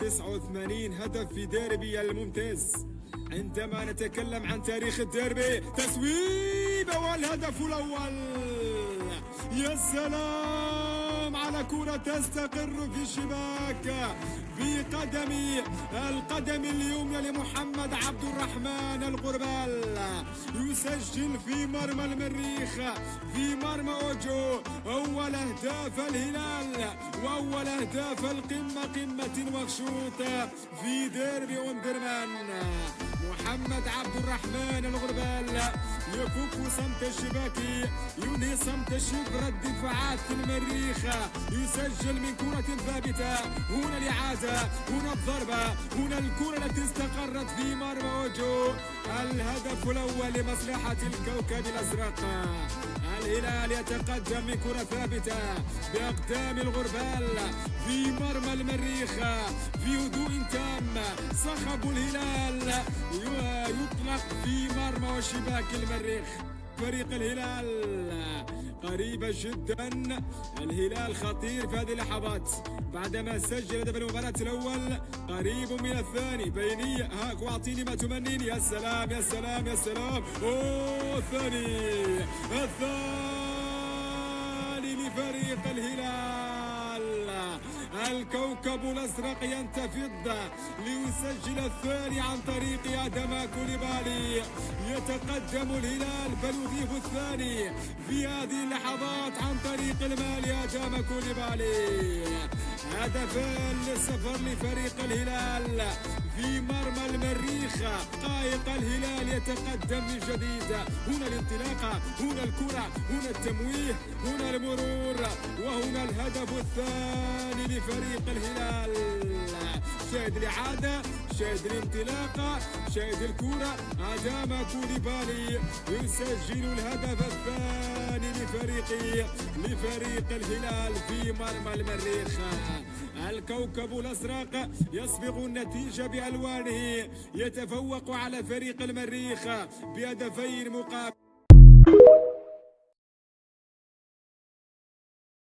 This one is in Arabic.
89 هدف في ديربي الممتاز. عندما نتكلم عن تاريخ الديربي، تسويبة والهدف الأول. يا سلام على كرة تستقر في الشباك القدم اليمنى لمحمد عبد الرحمن الغربال، يسجل في مرمى المريخ، في مرمى اوجو، اول اهداف الهلال واول اهداف قمة وخشوط في ديربي اومدرمان. محمد عبد الرحمن الغربال يفك صمت الشباكي، ينهي صمت الشبر الدفاعات في المريخ، يسجل من كرة ثابتة. هنا الإعادة، هنا الضربة، هنا الكرة التي استقرت في مرمى اوجو. الهدف الأول لمصلحة الكوكب الأزرق. الهلال يتقدم من كرة ثابتة بأقدام الغربال في مرمى المريخ في هدوء تام. صخب الهلال يطلق في مرمى وشباك المريخ. فريق الهلال قريبة جدا، الهلال خطير في هذه اللحظات بعدما سجل هدف المباراة الأول، قريب من الثاني. بينية هاك واعطيني ما تمنيني. يا سلام يا سلام يا سلام. الثاني لفريق الهلال. الكوكب الأزرق ينتفض ليسجل الثاني عن طريق آدم كوليبالي. يتقدم الهلال بل يضيف الثاني في هذه اللحظات عن طريق المالي آدم كوليبالي. هدفان للصفر لفريق الهلال في مرمى المريخ. قائق الهلال يتقدم من جديد. هنا الانطلاقة، هنا الكرة، هنا التمويه، هنا المرور، وهنا الهدف الثاني لفريق الهلال. شاهد الإعادة، شاهد الانطلاقة، شاهد الكرة. آدم كوليبالي يسجل الهدف الثاني لفريق الهلال في مرمى المريخ. الكوكب الأزرق يسبق النتيجة بألوانه، يتفوق على فريق المريخ بهدفين مقابل.